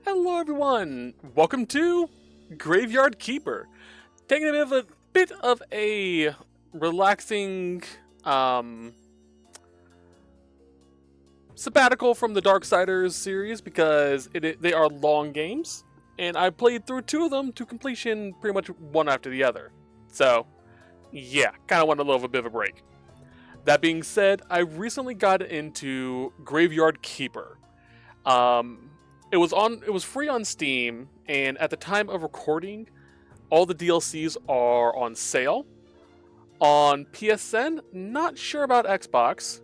Hello everyone! Welcome to Graveyard Keeper. Taking a bit of a relaxing sabbatical from the Darksiders series because they are long games, and I played through two of them to completion pretty much one after the other. So, yeah, kind of want a little bit of a break. That being said, I recently got into Graveyard Keeper. It was free on Steam, and at the time of recording, all the DLCs are on sale. On PSN, not sure about Xbox.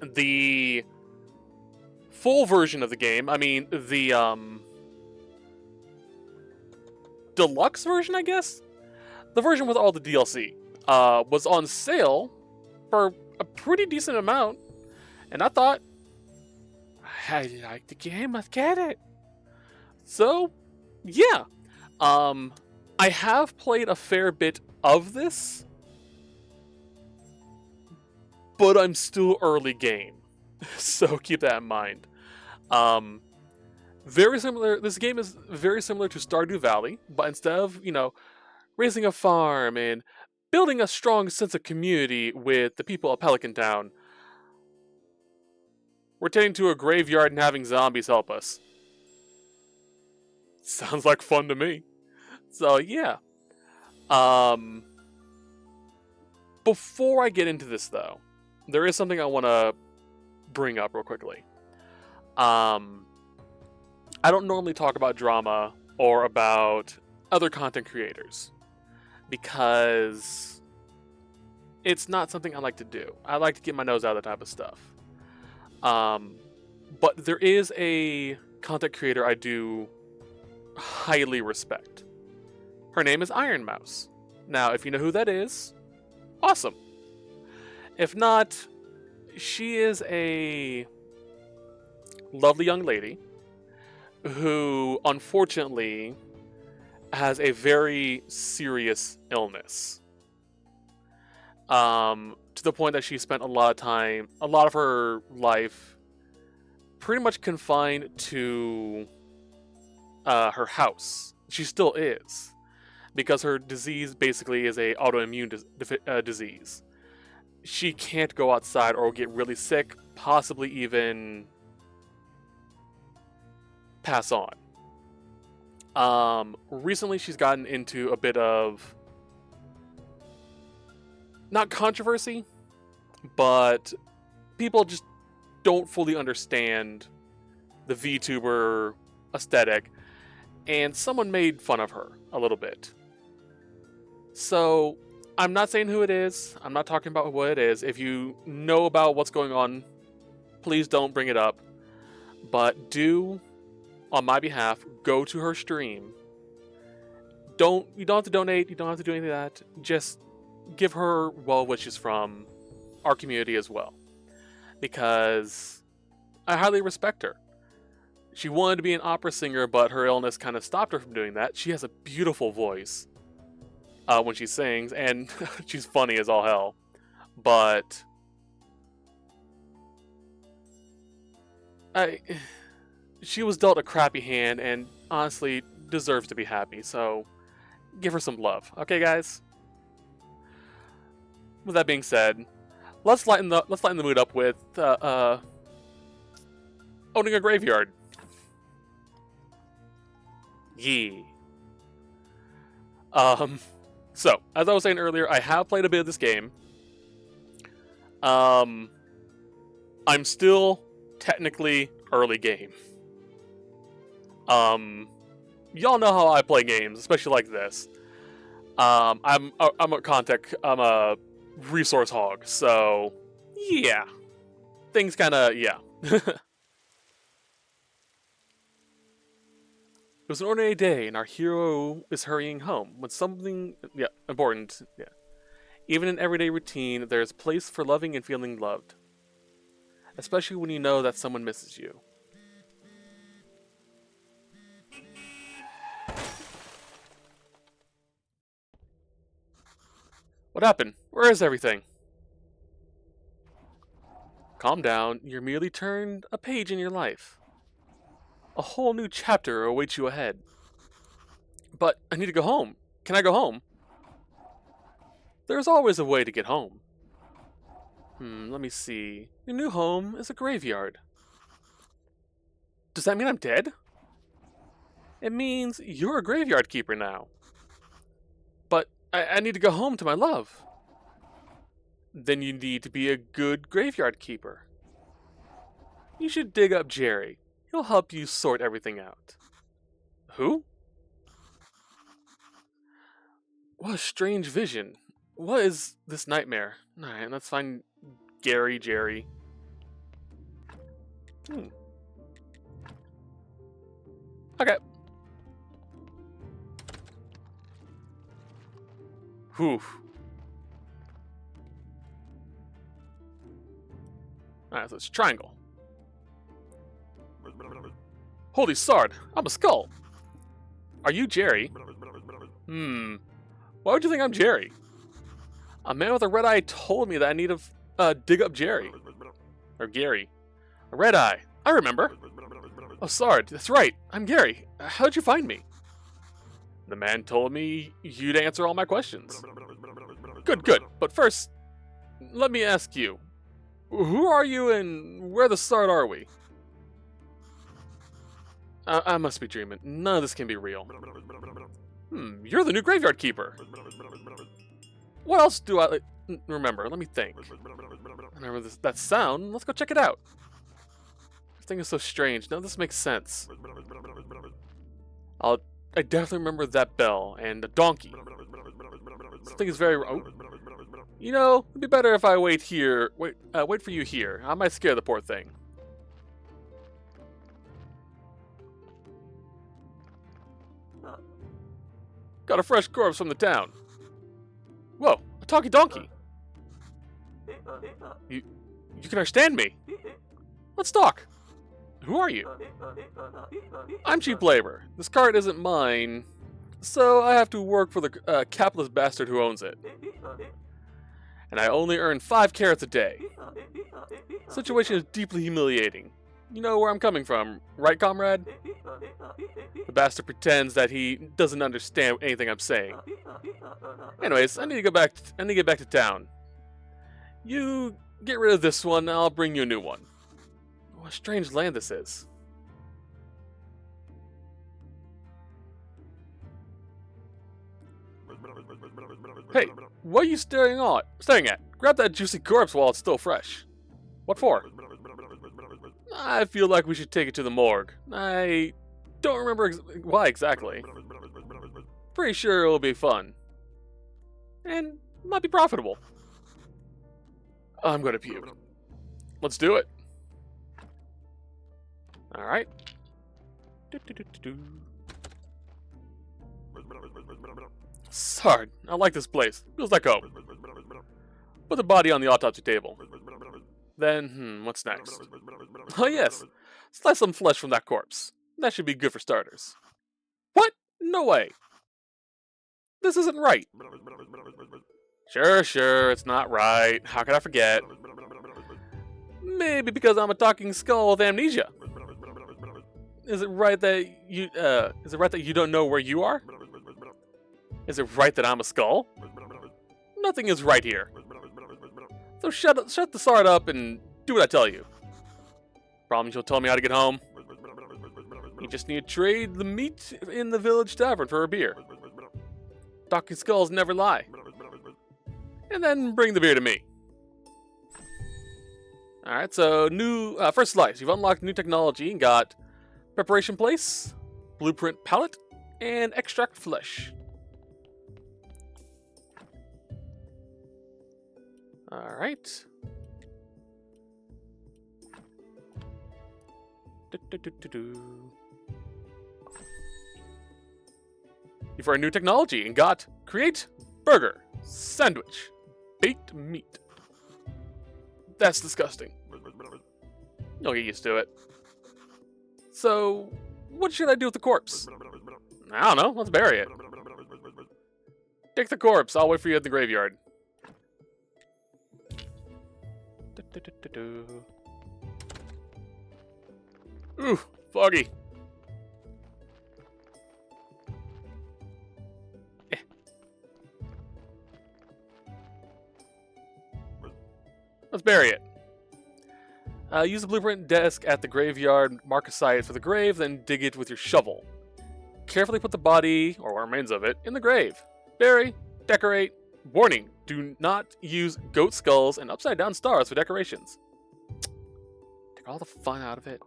The full version of the game, I mean the deluxe version, I guess? The version with all the DLC, was on sale for a pretty decent amount, and I thought, I like the game, let's get it. So, yeah. I have played a fair bit of this, but I'm still early game. So keep that in mind. Very similar, this game is very similar to Stardew Valley, but instead of, raising a farm and building a strong sense of community with the people of Pelican Town, we're tending to a graveyard and having zombies help us. Sounds like fun to me. So yeah. Before I get into this though, there is something I want to bring up real quickly. I don't normally talk about drama or about other content creators because it's not something I like to do. I like to get my nose out of that type of stuff. But there is a content creator I do highly respect. Her name is Iron Mouse. Now, if you know who that is, awesome. If not, she is a lovely young lady who, unfortunately, has a very serious illness. To the point that she spent a lot of her life, pretty much confined to her house. She still is, because her disease basically is a autoimmune disease. She can't go outside or get really sick, possibly even pass on. Recently she's gotten into a bit of, not controversy, but people just don't fully understand the VTuber aesthetic, and someone made fun of her a little bit. So, I'm not saying who it is, I'm not talking about what it is. If you know about what's going on, please don't bring it up. But do, on my behalf, go to her stream. You don't have to donate, you don't have to do any of that. Just give her well wishes from our community as well, because I highly respect her. She wanted to be an opera singer, but her illness kind of stopped her from doing that. She has a beautiful voice when she sings, and she's funny as all hell. But she was dealt a crappy hand, and honestly deserves to be happy. So give her some love, okay, guys? With that being said, let's lighten the mood up with owning a graveyard. Yee. So, as I was saying earlier, I have played a bit of this game. I'm still technically early game. Y'all know how I play games, especially like this. I'm a resource hog, so yeah. Things kinda, yeah. It was an ordinary day, and our hero is hurrying home when something, important, Even in everyday routine, there is a place for loving and feeling loved. Especially when you know that someone misses you. What happened? Where is everything? Calm down, you merely turned a page in your life. A whole new chapter awaits you ahead. But I need to go home. Can I go home? There's always a way to get home. Let me see. Your new home is a graveyard. Does that mean I'm dead? It means you're a graveyard keeper now. But I need to go home to my love. Then you need to be a good graveyard keeper. You should dig up Jerry. He'll help you sort everything out. Who? What a strange vision. What is this nightmare? Alright, let's find Jerry. Okay. Whew. Alright, so it's triangle. Holy sard, I'm a skull. Are you Jerry? Why would you think I'm Jerry? A man with a red eye told me that I need to dig up Jerry. Or Gary. A red eye. I remember. Oh, Sard, that's right. I'm Gary. How'd you find me? The man told me you'd answer all my questions. Good. But first, let me ask you. Who are you and where the Sard are we? I must be dreaming. None of this can be real. You're the new graveyard keeper. What else do I remember? Let me think. I remember that sound. Let's go check it out. Everything is so strange. None of this makes sense. I definitely remember that bell and the donkey. This thing is very... Oh. You know, it'd be better if I wait here. Wait for you here. I might scare the poor thing. Got a fresh corpse from the town. Whoa, a talkie donkey. You can understand me. Let's talk. Who are you? I'm cheap labor. This cart isn't mine, so I have to work for the capitalist bastard who owns it. And I only earn 5 carrots a day. The situation is deeply humiliating. You know where I'm coming from, right, comrade? The bastard pretends that he doesn't understand anything I'm saying. Anyways, I need to get back to town. You get rid of this one, and I'll bring you a new one. What a strange land this is. Hey, what are you staring at? Grab that juicy corpse while it's still fresh. What for? I feel like we should take it to the morgue. I don't remember why exactly. Pretty sure it'll be fun. And might be profitable. I'm gonna puke. Let's do it. Alright. Sard, I like this place. Feels like home. Put the body on the autopsy table. Then, what's next? Oh yes, slice some flesh from that corpse. That should be good for starters. What? No way. This isn't right. Sure, it's not right. How could I forget? Maybe because I'm a talking skull with amnesia. Is it right that you don't know where you are? Is it right that I'm a skull? Nothing is right here. So shut the Sard up and do what I tell you. Promise you'll tell me how to get home. You just need to trade the meat in the village tavern for a beer. Talking skulls never lie. And then bring the beer to me. Alright, so first slice. You've unlocked new technology and got preparation place, blueprint palette, and extract flesh. Alright. You've earned new technology and got create burger, sandwich, baked meat. That's disgusting. You'll get used to it. So, what should I do with the corpse? I don't know, let's bury it. Take the corpse, I'll wait for you at the graveyard. Ooh, foggy. Let's bury it. Use the blueprint desk at the graveyard, mark a site for the grave, then dig it with your shovel. Carefully put the body, or what remains of it, in the grave. Bury, decorate. Warning, do not use goat skulls and upside down stars for decorations. Take all the fun out of it.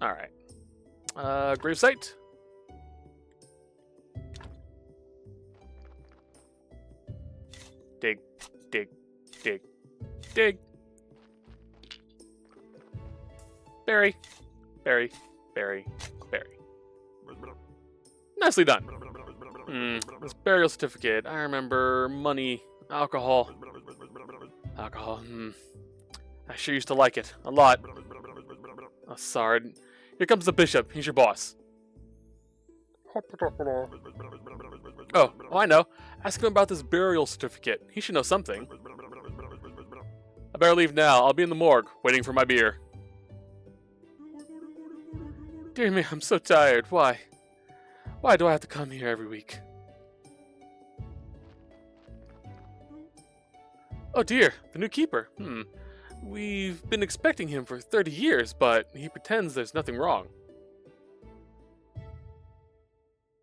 Alright. Gravesite. Dig, dig, dig, dig. Bury, bury, bury, bury. Nicely done. This burial certificate. I remember money, alcohol. Alcohol. I sure used to like it. A lot. Oh, sorry. Here comes the bishop. He's your boss. Oh, I know. Ask him about this burial certificate. He should know something. I better leave now. I'll be in the morgue, waiting for my beer. Dear me, I'm so tired. Why? Why do I have to come here every week? Oh dear, the new keeper. We've been expecting him for 30 years, but he pretends there's nothing wrong.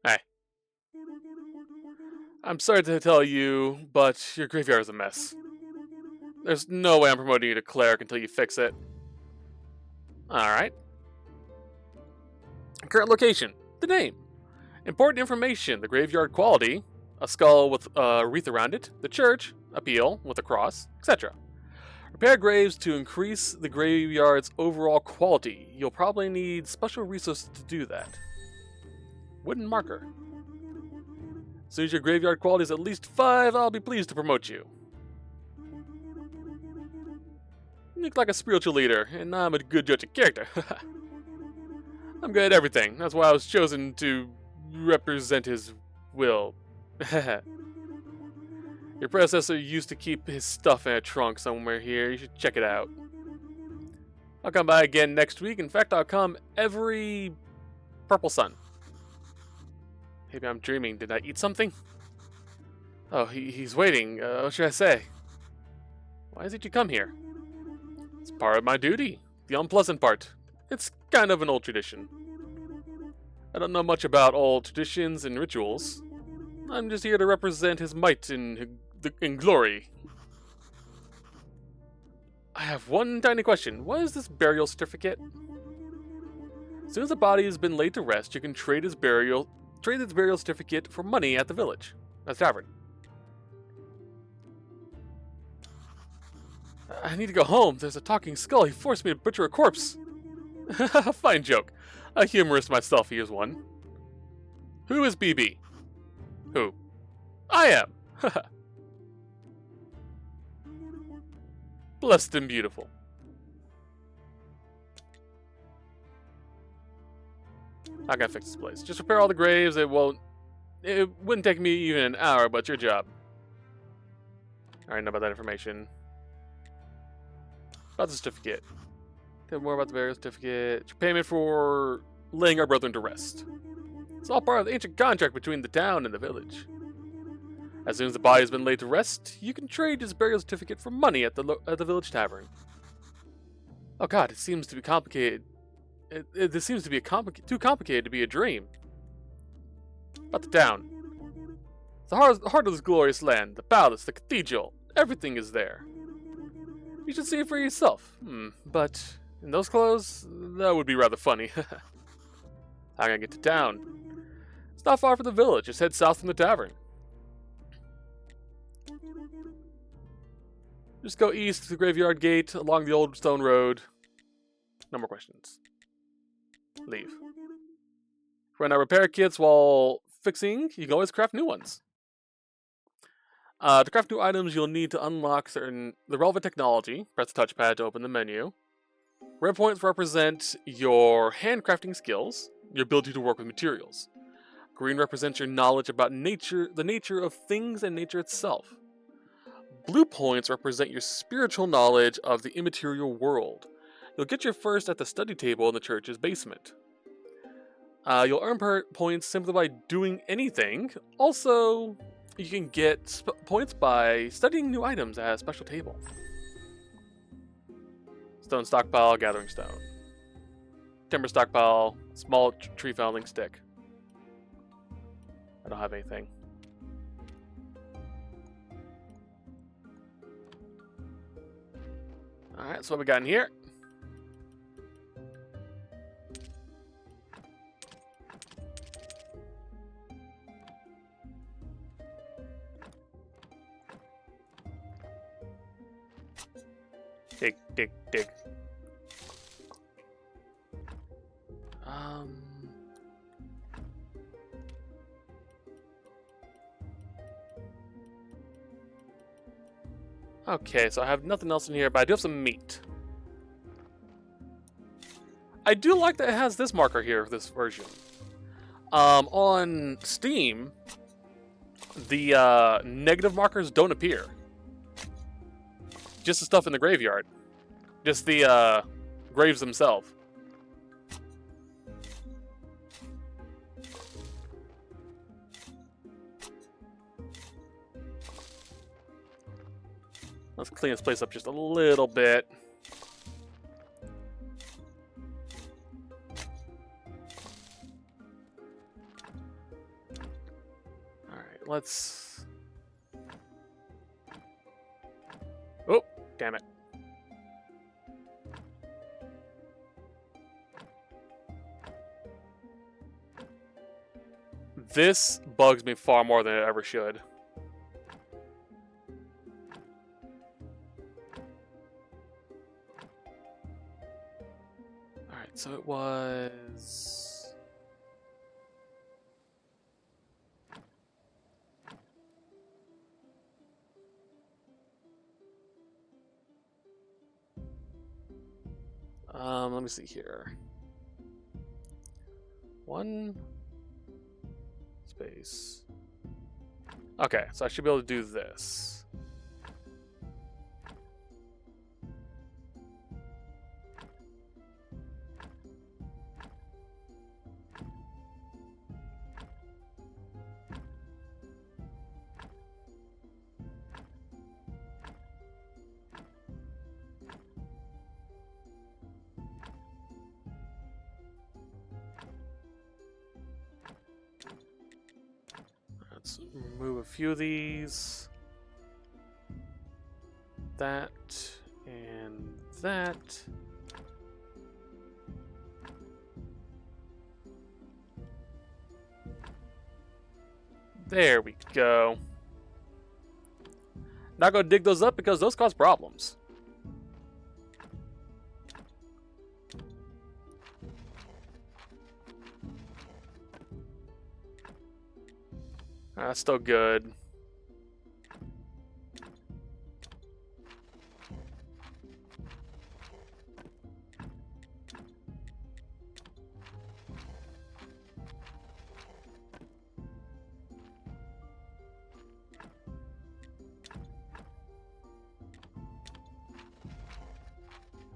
Hey. I'm sorry to tell you, but your graveyard is a mess. There's no way I'm promoting you to cleric until you fix it. Alright. Current location. The name. Important information. The graveyard quality. A skull with a wreath around it. The church. Appeal with a cross, etc. Repair graves to increase the graveyard's overall quality. You'll probably need special resources to do that. Wooden marker. As soon as your graveyard quality is at least 5, I'll be pleased to promote you. You look like a spiritual leader, and I'm a good judge of character. I'm good at everything. That's why I was chosen to represent his will. Your predecessor used to keep his stuff in a trunk somewhere here. You should check it out. I'll come by again next week. In fact, I'll come every purple sun. Maybe I'm dreaming. Did I eat something? Oh, he's waiting. What should I say? Why did you come here? It's part of my duty. The unpleasant part. It's kind of an old tradition. I don't know much about old traditions and rituals. I'm just here to represent his might in glory. I have one tiny question. What is this burial certificate? As soon as the body has been laid to rest, you can trade its burial certificate for money at the village. That's tavern. I need to go home. There's a talking skull. He forced me to butcher a corpse. Fine joke. A humorist myself, here's one. Who is BB? Who? I am. Blessed and beautiful. I gotta fix this place. Just repair all the graves. It wouldn't take me even an hour, but your job. Alright, know about that information. About the certificate. Tell me more about the burial certificate. Your payment for laying our brethren to rest. It's all part of the ancient contract between the town and the village. As soon as the body has been laid to rest, you can trade his burial certificate for money at the village tavern. Oh god, it seems to be complicated. This seems to be too complicated to be a dream. About the town. The heart of this glorious land, the palace, the cathedral, everything is there. You should see it for yourself. But in those clothes, that would be rather funny. How can I get to town? It's not far from the village. Just head south from the tavern. Just go east to the graveyard gate along the old stone road. No more questions. Leave. Run out repair kits while fixing. You can always craft new ones. To craft new items, you'll need to unlock the relevant technology. Press the touchpad to open the menu. Red points represent your handcrafting skills, your ability to work with materials. Green represents your knowledge about nature, the nature of things and nature itself. Blue points represent your spiritual knowledge of the immaterial world. You'll get your first at the study table in the church's basement. You'll earn points simply by doing anything. Also, You can get points by studying new items at a special table. Stone stockpile, gathering stone. Timber stockpile, small tree felling stick. I don't have anything. Alright, so what we got in here? Dig, dig, dig. Okay, so I have nothing else in here, but I do have some meat. I do like that it has this marker here, this version. On Steam, the negative markers don't appear. Just the stuff in the graveyard. Just the graves themselves. Let's clean this place up just a little bit. Alright, let's... Oh, damn it. This bugs me far more than it ever should. Alright, so it was... let me see here. One space. Okay, so I should be able to do this. Let's remove a few of these. That and that. There we go. Not gonna dig those up because those cause problems. That's still good.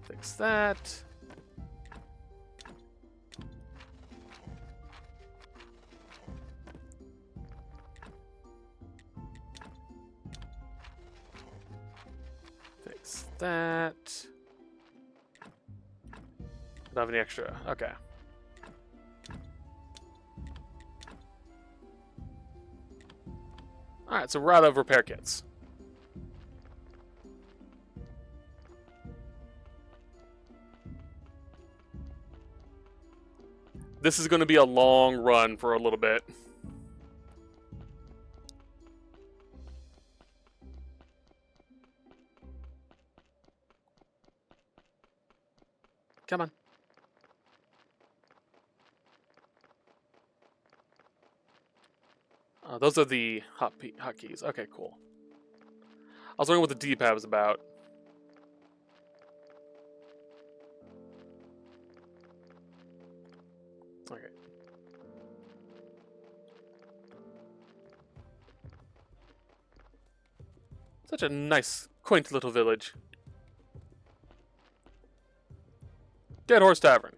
Fix that. Fix that. Don't have any extra. Okay. Alright, so we're out of repair kits. This is going to be a long run for a little bit. Come on. Those are the hotkeys. Okay, cool. I was wondering what the D-pad was about. Okay. Such a nice, quaint little village. Dead Horse Tavern.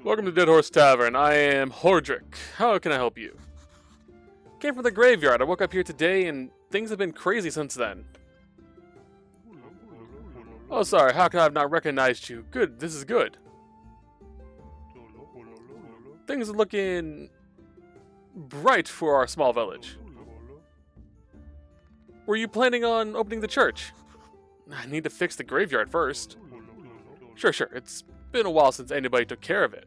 Welcome to Dead Horse Tavern. I am Hordrick. How can I help you? Came from the graveyard. I woke up here today and things have been crazy since then. Oh, sorry. How can I have not recognized you? Good. This is good. Things are looking bright for our small village. Were you planning on opening the church? I need to fix the graveyard first. Sure. It's been a while since anybody took care of it.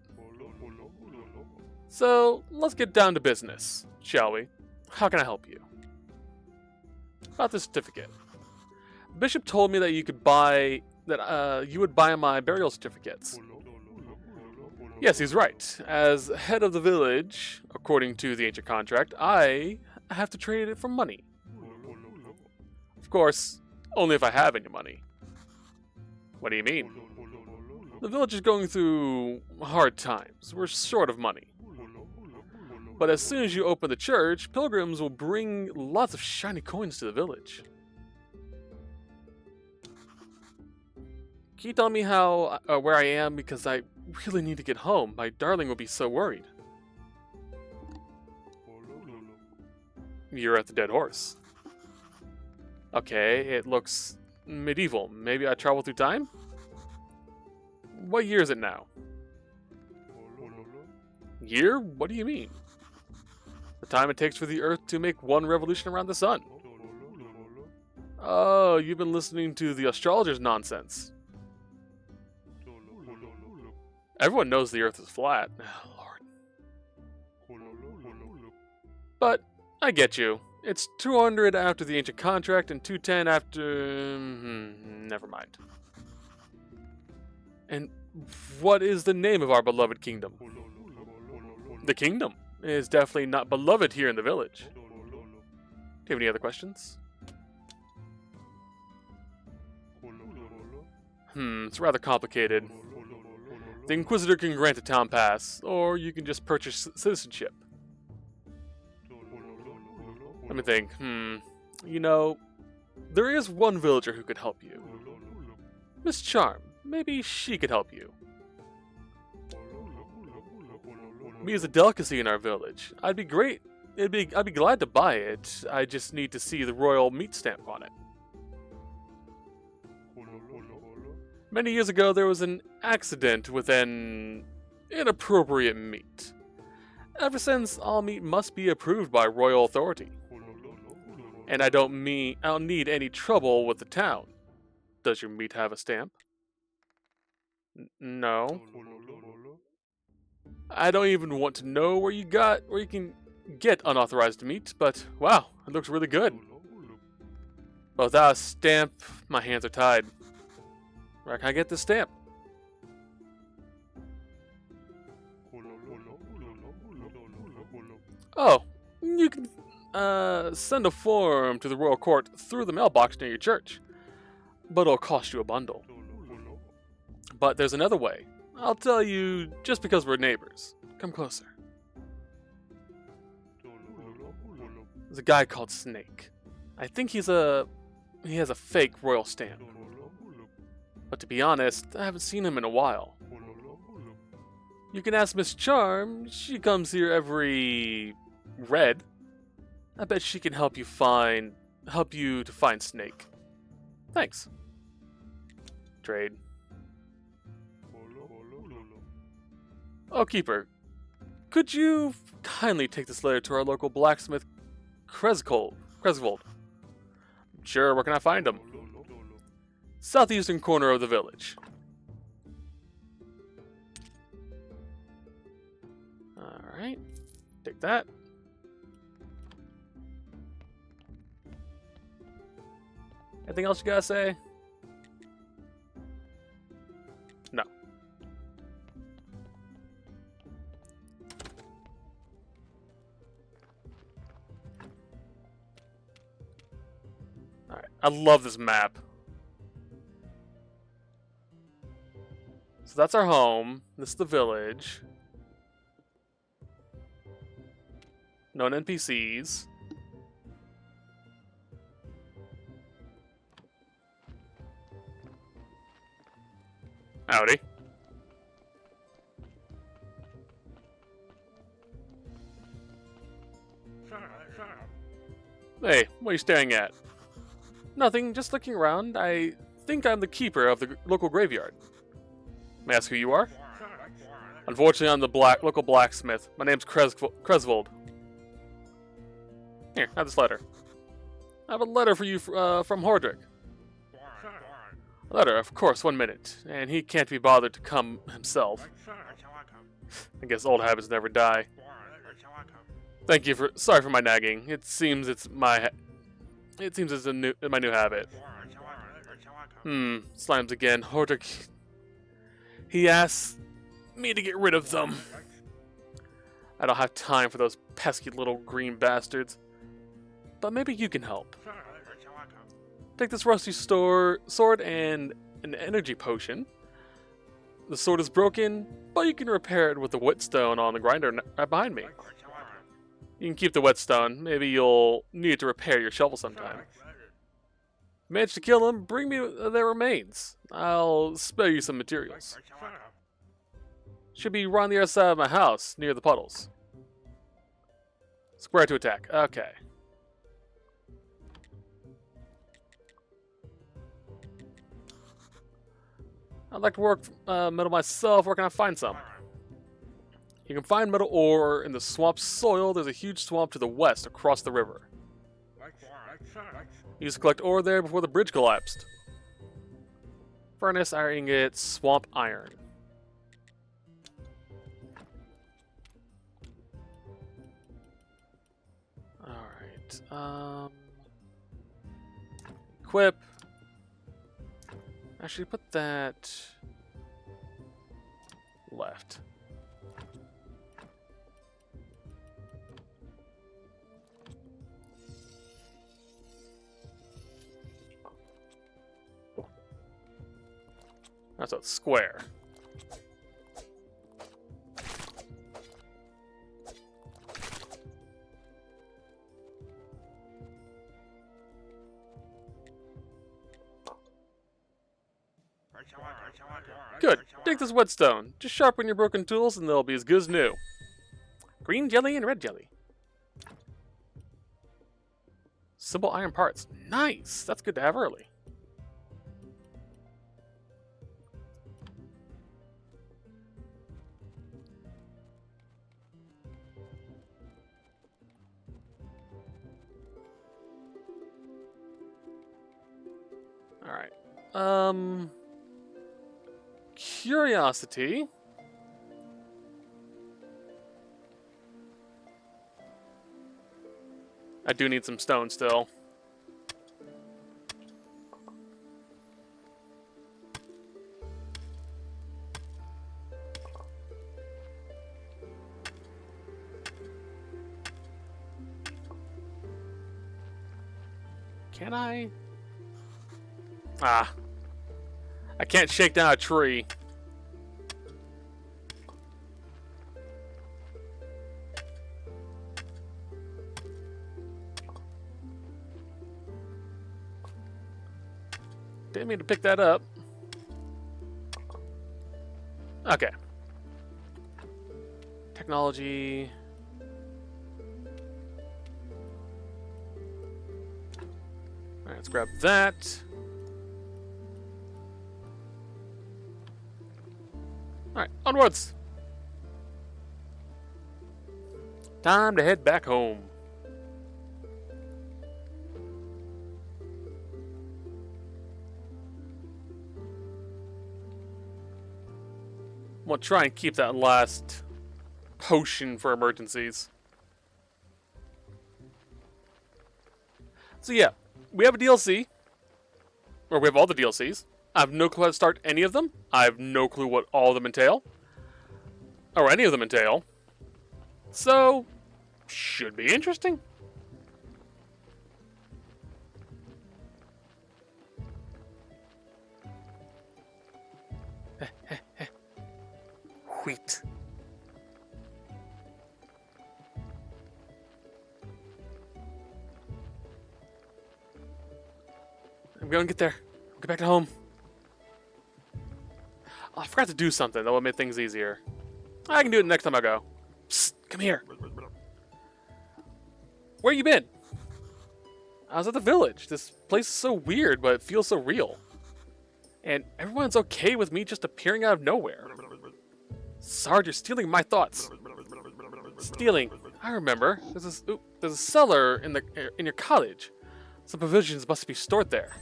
So, let's get down to business, shall we? How can I help you? About the certificate. Bishop told me that you would buy my burial certificates. Yes, he's right. As head of the village, according to the ancient contract, I have to trade it for money. Of course, only if I have any money. What do you mean? The village is going through hard times. We're short of money. But as soon as you open the church, pilgrims will bring lots of shiny coins to the village. Can you tell me how where I am? Because I really need to get home. My darling will be so worried. You're at the Dead Horse. Okay, it looks medieval. Maybe I travel through time? What year is it now? Year? What do you mean? The time it takes for the Earth to make one revolution around the sun. Oh, you've been listening to the astrologer's nonsense. Everyone knows the Earth is flat. Oh, Lord. But I get you. It's 200 after the ancient contract and 210 after... never mind. And what is the name of our beloved kingdom? The kingdom is definitely not beloved here in the village. Do you have any other questions? It's rather complicated. The Inquisitor can grant a town pass, or you can just purchase citizenship. Let me think. You know, there is one villager who could help you. Miss Charm. Maybe she could help you. Meat is a delicacy in our village. I'd be glad to buy it. I just need to see the royal meat stamp on it. Many years ago, there was an accident with an inappropriate meat. Ever since, all meat must be approved by royal authority. And I don't need any trouble with the town. Does your meat have a stamp? No. I don't even want to know where you can get unauthorized meat, but wow, it looks really good. But without a stamp, my hands are tied. Where can I get this stamp? Oh, you can send a form to the royal court through the mailbox near your church, but it'll cost you a bundle. But there's another way. I'll tell you just because we're neighbors. Come closer. There's a guy called Snake. I think he has a fake royal stamp. But to be honest, I haven't seen him in a while. You can ask Miss Charm. She comes here every red. I bet she can help you to find Snake. Thanks. Trade. Oh, Keeper, could you kindly take this letter to our local blacksmith, Kresvold? Sure, where can I find him? Southeastern corner of the village. Alright, take that. Anything else you gotta say? No. Alright, I love this map. So that's our home. This is the village. Known NPCs. Howdy. Hey, what are you staring at? Nothing, just looking around. I think I'm the keeper of the local graveyard. May I ask who you are? Unfortunately, I'm the local blacksmith. My name's Cresvold. Here, have this letter. I have a letter for you from Hordrick. A letter, of course, 1 minute. And he can't be bothered to come himself. I guess old habits never die. Thank you for. Sorry for my nagging. It seems it's my new habit. Slimes again. Hordrick. He asks me to get rid of them. I don't have time for those pesky little green bastards. But maybe you can help. Take this rusty sword and an energy potion. The sword is broken, but you can repair it with the whetstone on the grinder right behind me. You can keep the whetstone. Maybe you'll need to repair your shovel sometime. Manage to kill them, bring me their remains. I'll spare you some materials. Should be right on the other side of my house, near the puddles. Square to attack. Okay. I'd like to work metal myself. Where can I find some? You can find metal ore in the swamp soil. There's a huge swamp to the west across the river. You used to collect ore there before the bridge collapsed. Furnace, iron ingot, swamp iron. Alright. Equip. Actually, put that left. That's a square. Good. Take this whetstone. Just sharpen your broken tools and they'll be as good as new. Green jelly and red jelly. Simple iron parts. Nice! That's good to have early. Alright. Curiosity. I do need some stone still. Can I? I can't shake down a tree. Didn't mean to pick that up. Okay. Technology. Alright, let's grab that. Alright, onwards! Time to head back home. I'm gonna try and keep that last potion for emergencies. So yeah, we have a DLC. Or we have all the DLCs. I have no clue how to start any of them. I have no clue what all of them entail. Or any of them entail. So, should be interesting. Wheat. I'm gonna get there. Get back to home. Oh, I forgot to do something that would make things easier. I can do it next time I go. Psst, come here. Where you been? I was at the village. This place is so weird, but it feels so real. And everyone's okay with me just appearing out of nowhere. Sarge, you're stealing my thoughts. Stealing. I remember. There's a cellar in your cottage. Some provisions must be stored there.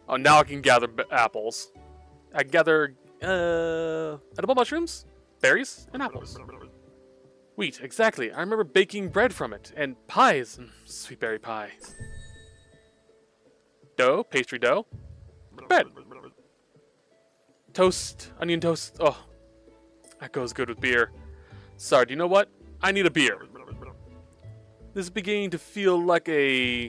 Oh, now I can gather apples. I gather edible mushrooms, berries, and apples. Wheat, exactly. I remember baking bread from it, and pies. Sweet berry pie. Dough, pastry dough. Bread. Toast, onion toast. Oh, that goes good with beer. Sorry, do you know what? I need a beer. This is beginning to feel like a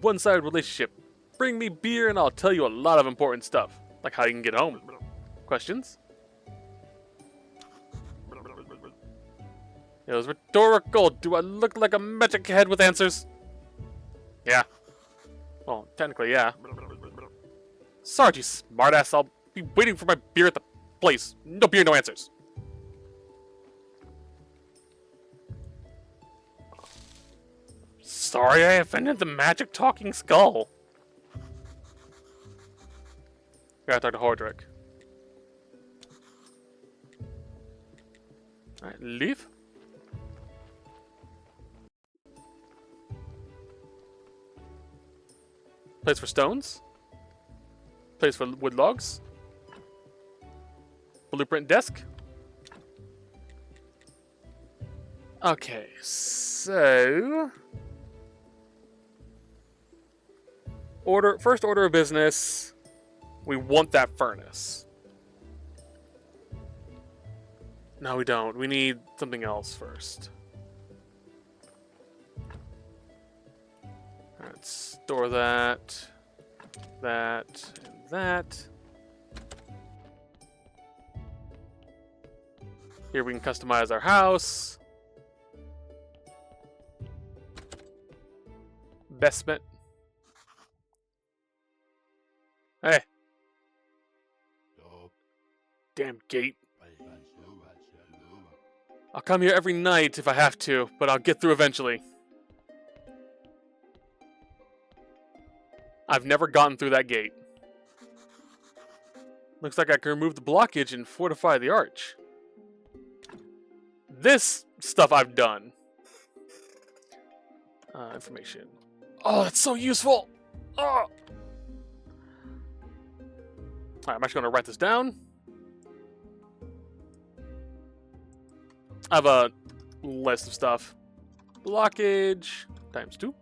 one-sided relationship. Bring me beer and I'll tell you a lot of important stuff. Like how you can get home. Questions? It was rhetorical. Do I look like a magic head with answers? Yeah. Well, technically, yeah. Sarge, you smartass. I'll be waiting for my beer at the place. No beer, no answers. Sorry I offended the magic talking skull. Gotta talk to Hordrick. Alright, leave. Place for stones. Place for wood logs. Blueprint desk. Okay, so first order of business. We want that furnace. No, we don't. We need something else first. Alright, store that, and that. Here we can customize our house. Investment. Hey. Damn gate. I'll come here every night if I have to, but I'll get through eventually. I've never gotten through that gate. Looks like I can remove the blockage and fortify the arch. This stuff I've done. Information. Oh, that's so useful! Oh! Alright, I'm actually going to write this down. I have a list of stuff. Blockage times 2.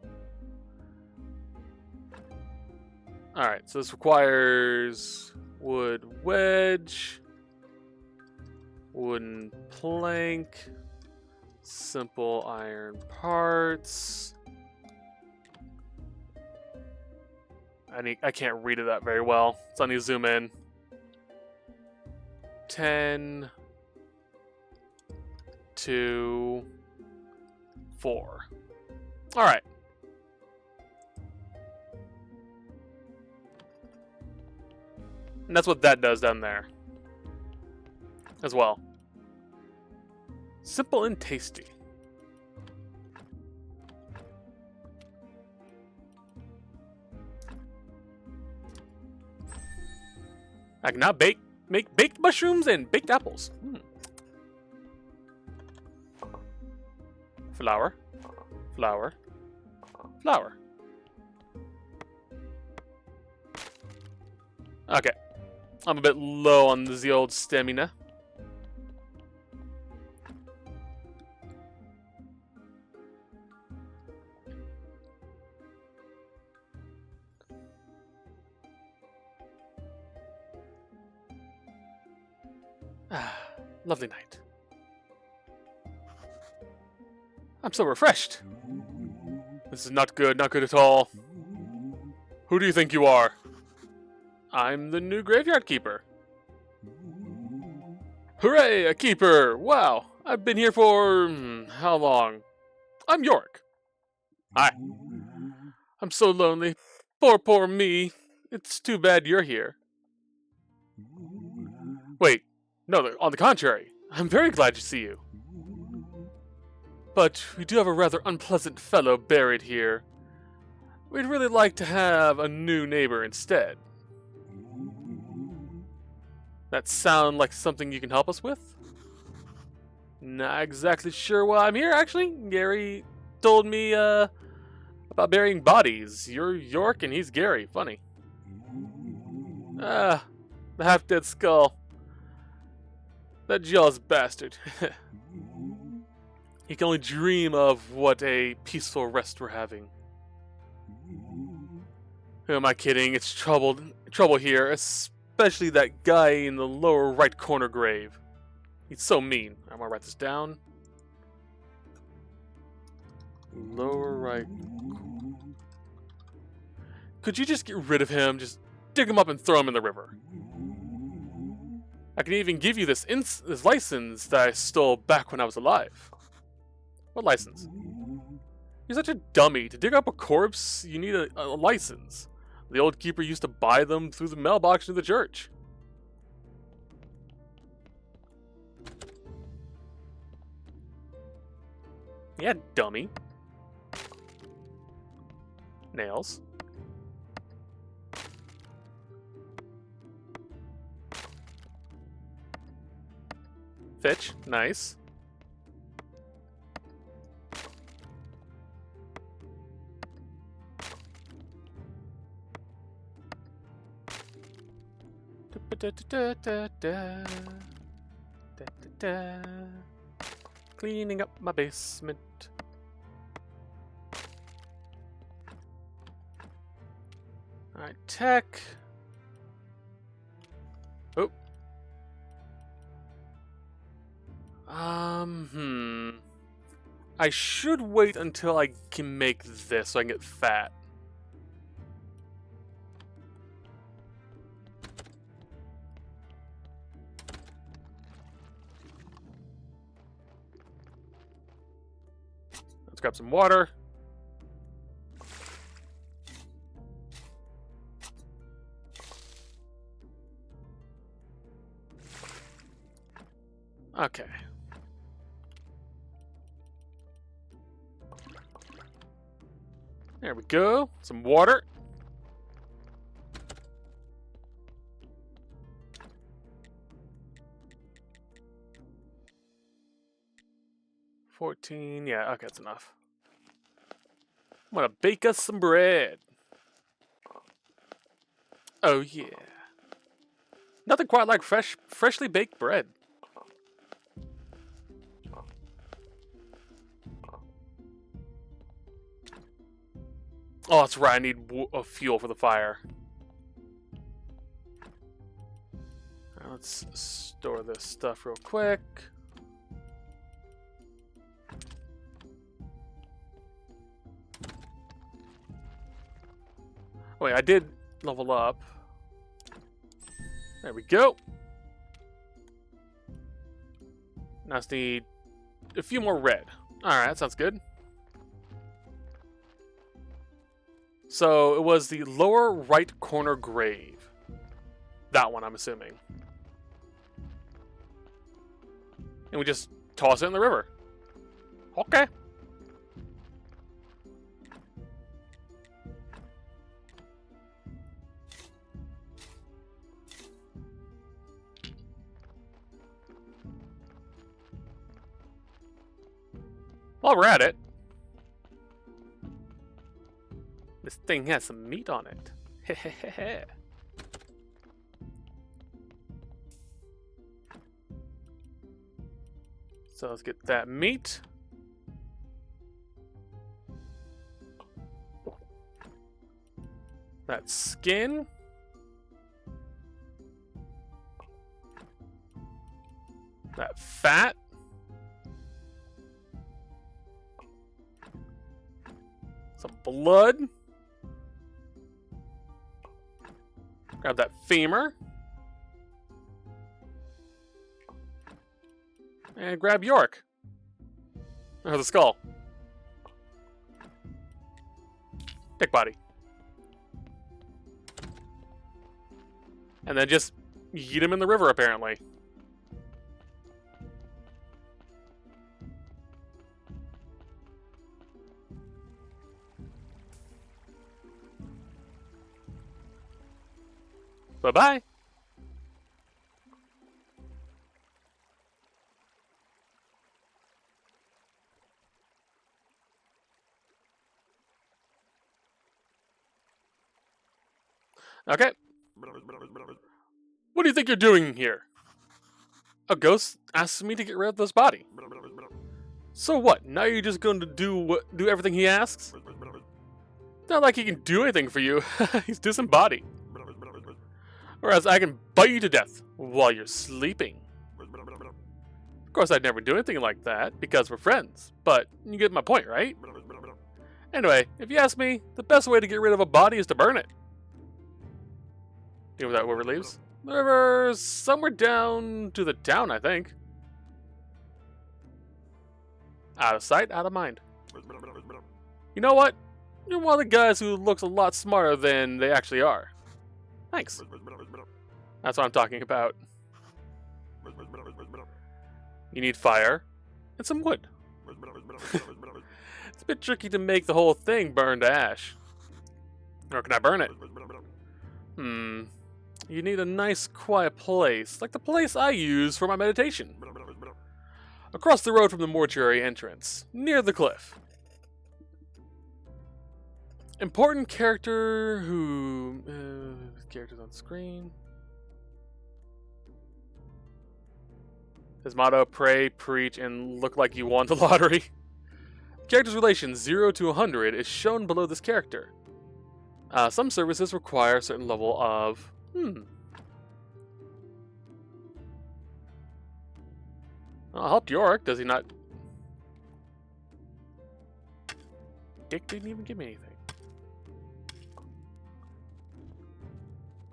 Alright, so this requires wood wedge, wooden plank, simple iron parts. I can't read it that very well, so I need to zoom in. 10, 2, 4. All right. And that's what that does down there as well. Simple and tasty. I can now make baked mushrooms and baked apples. Flour, flour, flour. Okay. I'm a bit low on the old stamina. Lovely night. I'm so refreshed. This is not good at all. Who do you think you are? I'm the new graveyard keeper. Hooray, a keeper! Wow, I've been here for how long? I'm York. Hi. I'm so lonely. Poor me. It's too bad you're here. Wait, no, on the contrary. I'm very glad to see you. but we do have a rather unpleasant fellow buried here. We'd really like to have a new neighbor instead. That sound like something you can help us with? Not exactly sure why I'm here, actually. Gary told me about burying bodies. You're York and he's Gary. Funny. Ah, the half-dead skull. That jealous bastard. He can only dream of what a peaceful rest we're having. Who am I kidding? It's trouble here, especially that guy in the lower right corner grave. He's so mean. I'm gonna write this down. Lower right. Could you just get rid of him? Just dig him up and throw him in the river. I can even give you this license that I stole back when I was alive. What license? You're such a dummy. To dig up a corpse, you need a license. The old keeper used to buy them through the mailbox to the church. Yeah, dummy. Nails. Fitch, nice. Cleaning up my basement. Alright, tech. Oh. I should wait until I can make this so I can get fat. Let's grab some water. Okay. There we go. Some water. $14. Yeah, okay, that's enough. I'm gonna bake us some bread. Oh yeah. Nothing quite like freshly baked bread. Oh, that's right. I need fuel for the fire. Let's store this stuff real quick. Wait, I did level up. There we go. Now I just need a few more red. Alright, that sounds good. So it was the lower right corner grave. That one, I'm assuming. And we just toss it in the river. Okay. While we're at it, this thing has some meat on it. Hehehe. So let's get that meat. That skin. That fat. Some blood. Grab that femur. And grab York. Oh, the skull. Dick body. And then just yeet him in the river, apparently. Bye-bye. Okay. What do you think you're doing here? A ghost asks me to get rid of this body. So what? Now you're just going to do everything he asks? Not like he can do anything for you. He's disembodied. Whereas I can bite you to death while you're sleeping. Of course, I'd never do anything like that because we're friends. But you get my point, right? Anyway, if you ask me, the best way to get rid of a body is to burn it. You know where that river leaves? The river's somewhere down to the town, I think. Out of sight, out of mind. You know what? You're one of the guys who looks a lot smarter than they actually are. Thanks. That's what I'm talking about. You need fire and some wood. It's a bit tricky to make the whole thing burn to ash. Or can I burn it? You need a nice quiet place, like the place I use for my meditation. Across the road from the mortuary entrance, near the cliff. Important character who... characters on screen. His motto, pray, preach, and look like you won the lottery. Character's relation 0 to 100 is shown below this character. Some services require a certain level of... I'll help York, does he not? Dick didn't even give me anything.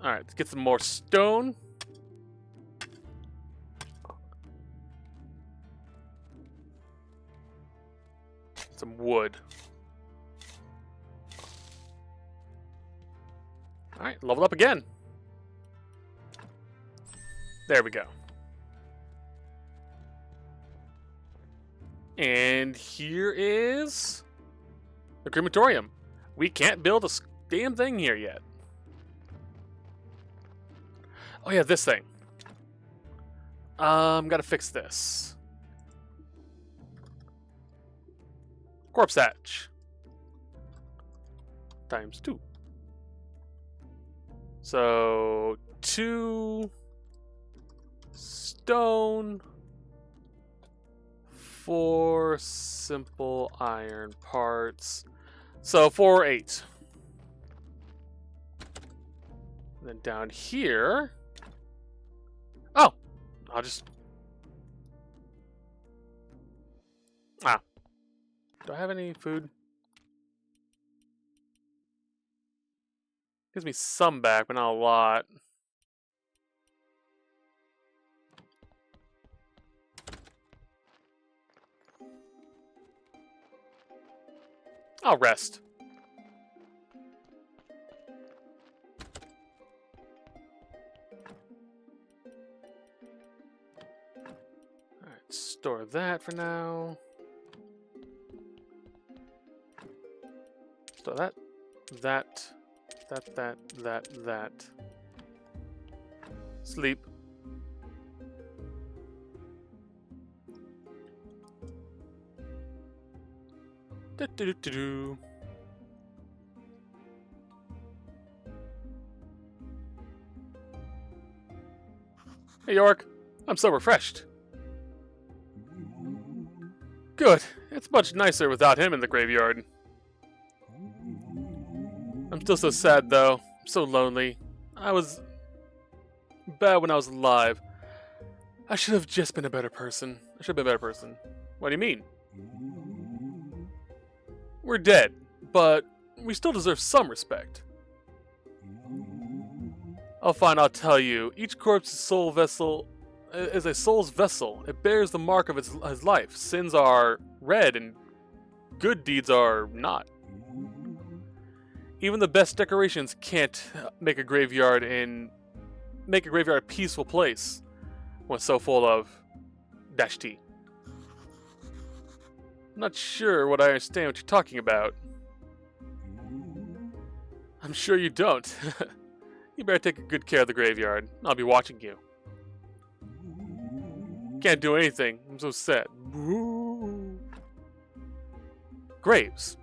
Alright, let's get some more stone. Some wood. Alright, level up again. There we go. And here is the crematorium. We can't build a damn thing here yet. Oh yeah, this thing. Gotta fix this. Corpse hatch. Times 2. So 2 stone, 4 simple iron parts. So 4 or 8. And then down here. Oh, I'll just. Do I have any food? Gives me some back, but not a lot. I'll rest. Alright, store that for now. Store that. That. Sleep. Do-do-do-do-do. Hey York, I'm so refreshed. Good. It's much nicer without him in the graveyard. I'm still so sad though. I'm so lonely. I was bad when I was alive. I should have just been a better person. I should have been a better person. What do you mean? We're dead, but we still deserve some respect. Oh fine, I'll tell you. Each corpse's soul vessel is a soul's vessel. It bears the mark of his life. Sins are red and good deeds are not. Even the best decorations can't make a graveyard a peaceful place when it's so full of dash tea. I'm not sure what I understand what you're talking about. I'm sure you don't. You better take good care of the graveyard. I'll be watching you. Can't do anything. I'm so sad. Graves.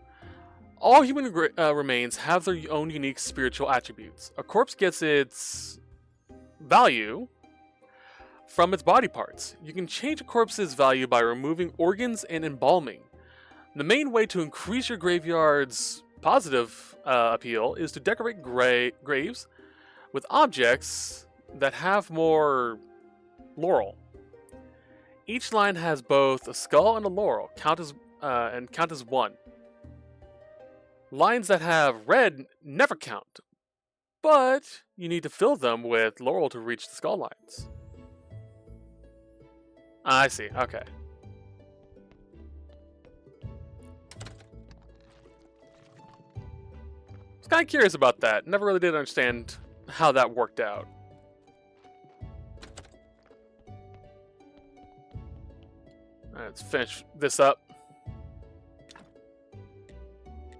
All human remains have their own unique spiritual attributes. A corpse gets its value from its body parts. You can change a corpse's value by removing organs and embalming. The main way to increase your graveyard's positive appeal is to decorate graves with objects that have more laurel. Each line has both a skull and a laurel, count as one. Lines that have red never count, but you need to fill them with laurel to reach the skull lines. I see, okay. I was kind of curious about that. Never really did understand how that worked out. Alright, let's finish this up.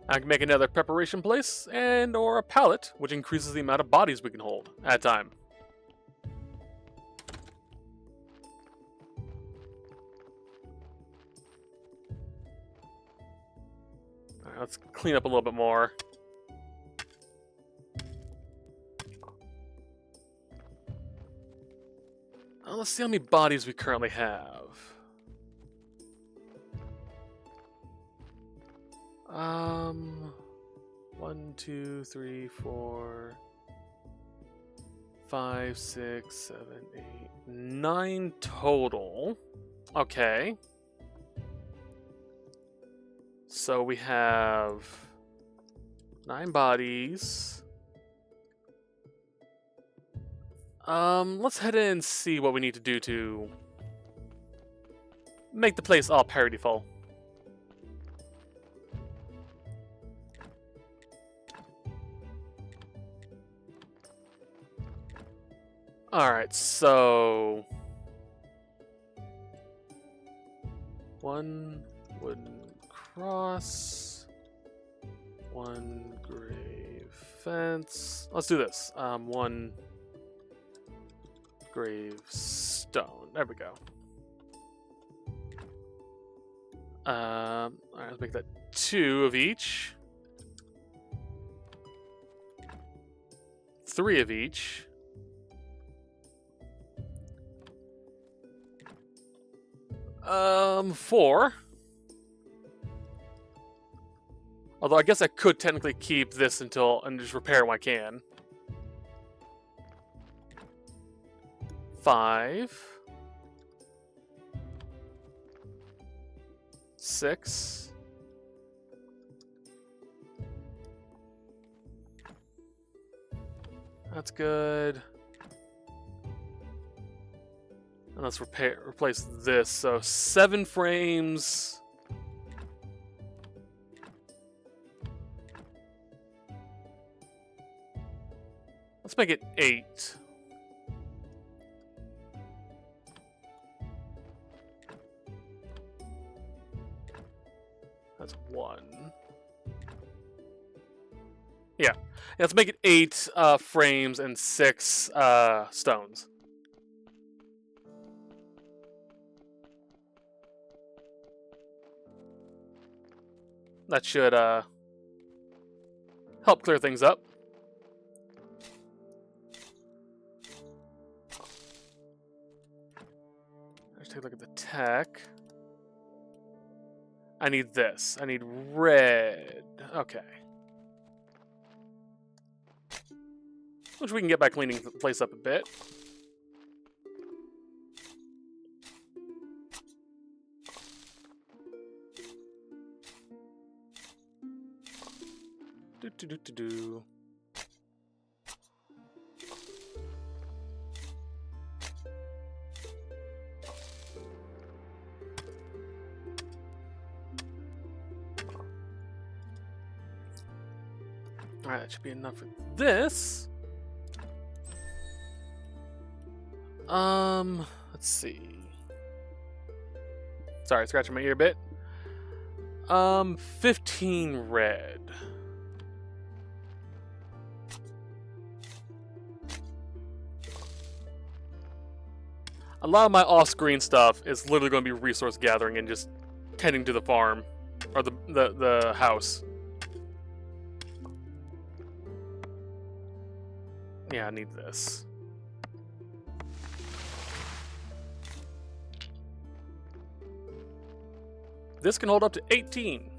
I can make another preparation place and or a pallet, which increases the amount of bodies we can hold at a time. Alright, let's clean up a little bit more. Let's see how many bodies we currently have. 1, 2, 3, 4, 5, 6, 7, 8, 9 total. Okay. So we have 9 bodies. Let's head in and see what we need to do to make the place all parity full. Alright, so 1 wooden cross, 1 grave fence. Let's do this. 1 grave stone. There we go. Alright, let's make that 2 of each. 3 of each. 4. Although I guess I could technically keep this until and just repair when I can. 5. 6. That's good. And let's replace this. So 7 frames. Let's make it 8. That's 1. Yeah. Let's make it 8 frames and 6 stones. That should help clear things up. Let's take a look at the tech. I need this. I need red. Okay. Which we can get by cleaning the place up a bit. Do. Alright, that should be enough for this. Let's see. Sorry, scratching my ear a bit. 15 red. A lot of my off-screen stuff is literally going to be resource gathering and just tending to the farm or the house. Yeah, I need this. This can hold up to 18.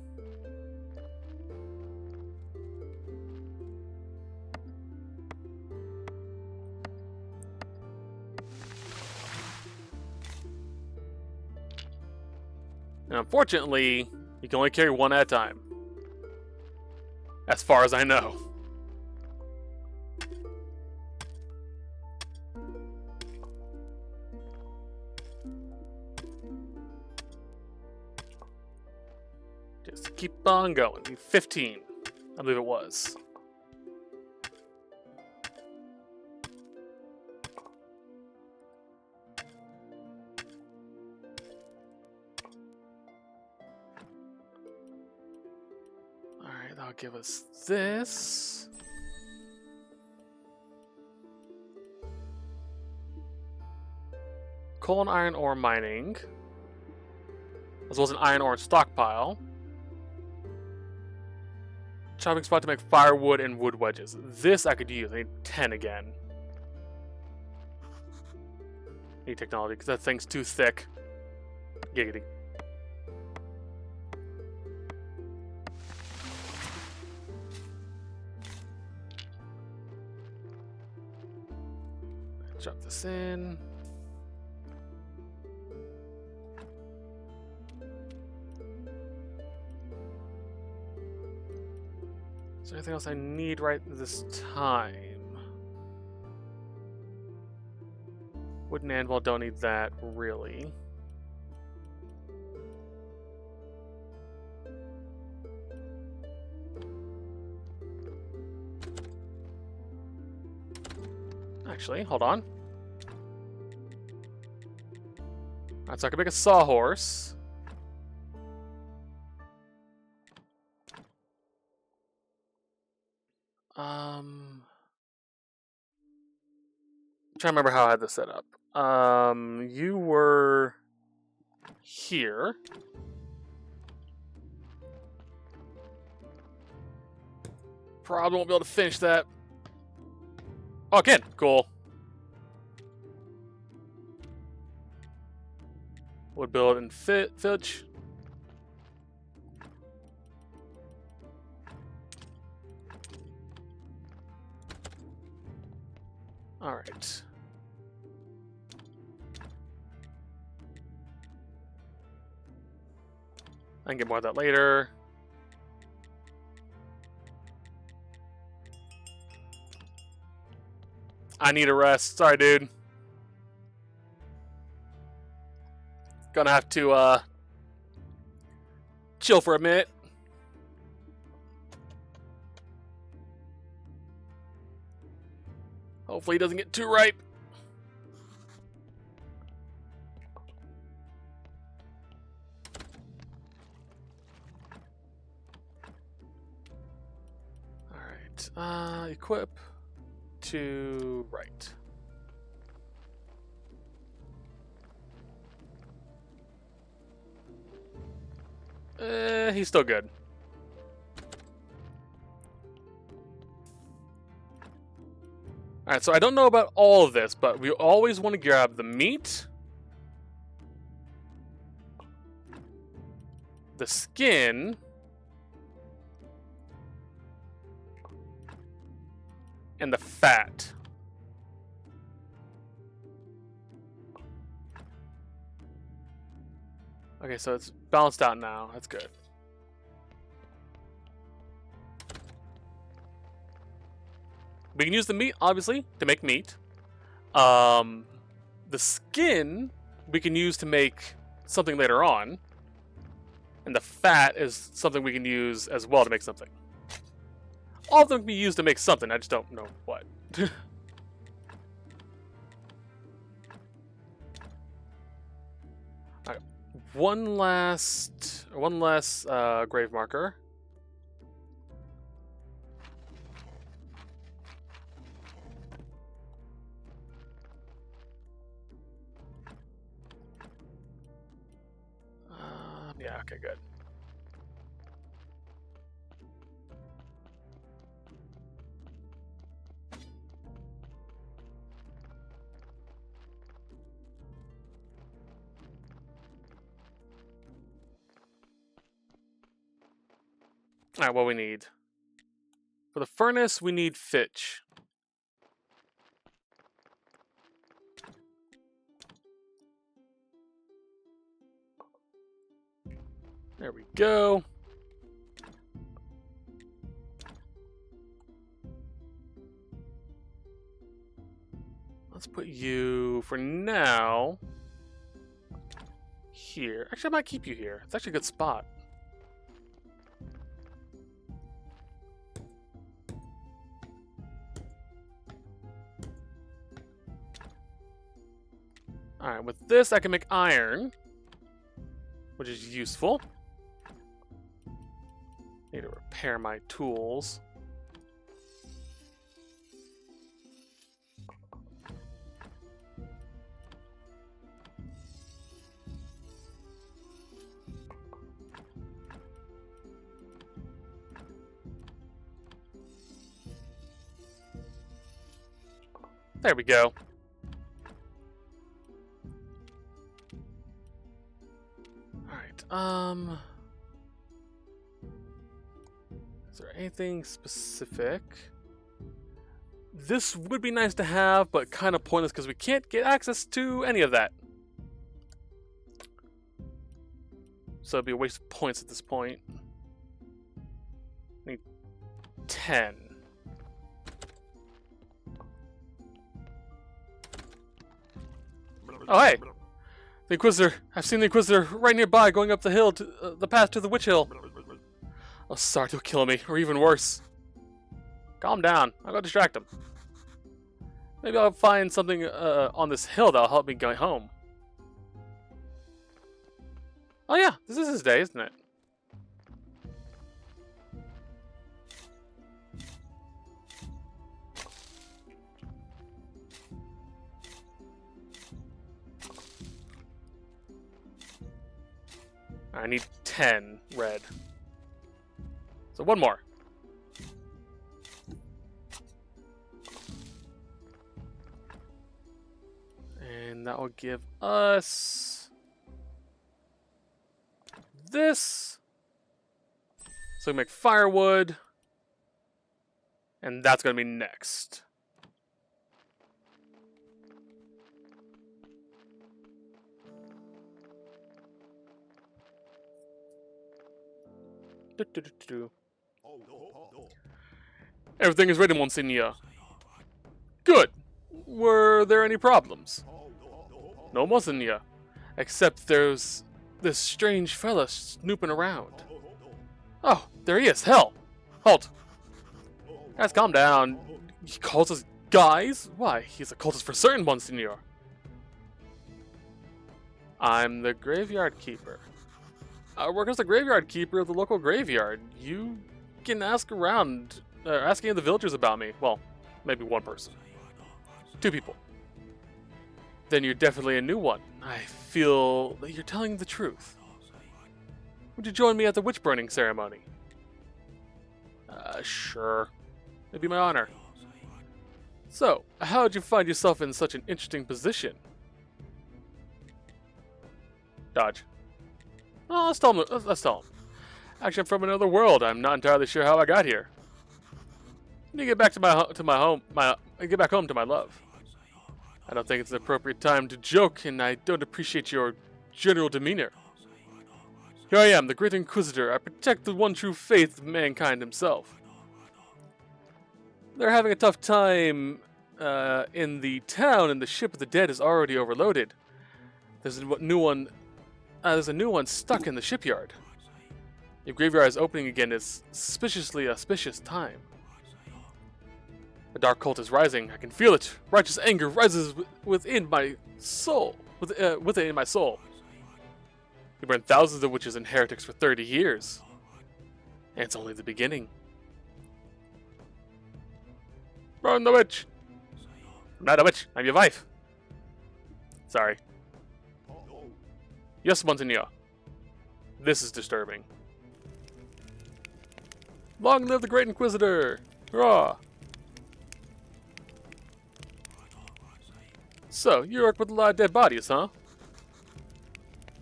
And unfortunately, you can only carry one at a time. As far as I know. Just keep on going. 15, I believe it was. Alright, that'll give us this. Coal and iron ore mining. As well as an iron ore stockpile. Chopping spot to make firewood and wood wedges. This I could use. I need 10 again. Need technology, because that thing's too thick. Giggity. Drop this in. Is there anything else I need right this time? Wooden anvil, don't need that, really. Actually, hold on. Alright, so I can make a sawhorse. Trying to remember how I had this set up. You were here. Probably won't be able to finish that. Oh, again, cool. Would build and village. All right. I can get more of that later. I need a rest. Sorry, dude. Gonna have to chill for a minute. Hopefully he doesn't get too ripe. Alright, equip to right. He's still good. Alright, so I don't know about all of this, but we always want to grab the meat, the skin, and the fat. Okay, so it's balanced out now. That's good. We can use the meat, obviously, to make meat. The skin we can use to make something later on. And the fat is something we can use as well to make something. All of them can be used to make something, I just don't know what. Alright, one last grave marker. okay, good. Alright, what we need. For the furnace, we need Fitch. There we go. Let's put you, for now, here. Actually, I might keep you here. It's actually a good spot. Alright, with this I can make iron, which is useful. Need to repair my tools. There we go. Alright, is there anything specific? This would be nice to have, but kind of pointless because we can't get access to any of that. So it'd be a waste of points at this point. I need 10. Oh, hey! The Inquisitor! I've seen the Inquisitor right nearby going up the hill, to the path to the Witch Hill. Oh, sorry, he'll kill me, or even worse. Calm down. I'll go distract him. Maybe I'll find something on this hill that'll help me go home. Oh yeah, this is his day, isn't it? I need 10 red. So one more. And that will give us this. So we make firewood. And that's going to be next. Everything is ready, Monsignor. Good. Were there any problems? No, Monsignor. Except there's this strange fella snooping around. Oh, there he is. Hell. Halt. Guys, calm down. He calls us guys? Why, he's a cultist for certain, Monsignor. I'm the graveyard keeper. I work as the graveyard keeper of the local graveyard. You can ask around, ask any of the villagers about me. Well, maybe one person. 2 people. Then you're definitely a new one. I feel that you're telling the truth. Would you join me at the witch burning ceremony? Sure. It'd be my honor. So, how did you find yourself in such an interesting position? Dodge. Oh, let's tell him. Let's tell him. Actually, I'm from another world. I'm not entirely sure how I got here. I need to get back to my home. Get back home to my love. I don't think it's an appropriate time to joke, and I don't appreciate your general demeanor. Here I am, the Great Inquisitor. I protect the one true faith of mankind himself. They're having a tough time in the town, and the ship of the dead is already overloaded. There's a new one stuck in the shipyard. Your graveyard is opening again is suspiciously auspicious time. The dark cult is rising. I can feel it. Righteous anger rises within my soul. Within my soul. We burned thousands of witches and heretics for 30 years. And it's only the beginning. Burn the witch! I'm not a witch. I'm your wife. Sorry. Yes, Monsignor. This is disturbing. Long live the Great Inquisitor! Hurrah! So, you work with a lot of dead bodies, huh?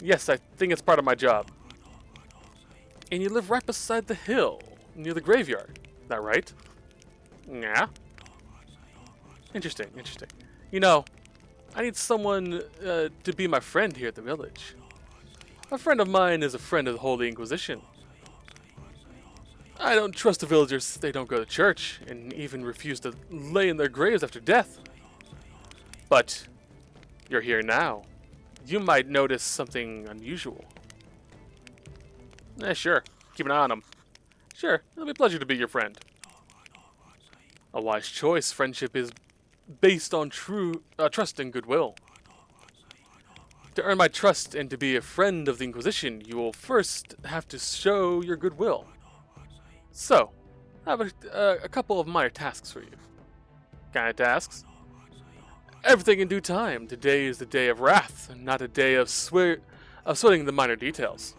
Yes, I think it's part of my job. And you live right beside the hill, near the graveyard. Is that right? Yeah. Interesting, interesting. You know, I need someone to be my friend here at the village. A friend of mine is a friend of the Holy Inquisition. I don't trust the villagers. They don't go to church and even refuse to lay in their graves after death. But you're here now. You might notice something unusual. Sure. Keep an eye on them. Sure, it'll be a pleasure to be your friend. A wise choice. Friendship is based on true trust and goodwill. To earn my trust and to be a friend of the Inquisition, you will first have to show your goodwill. So, I have a couple of minor tasks for you. Kind of tasks? Everything in due time. Today is the day of wrath, and not a day of sweating the minor details.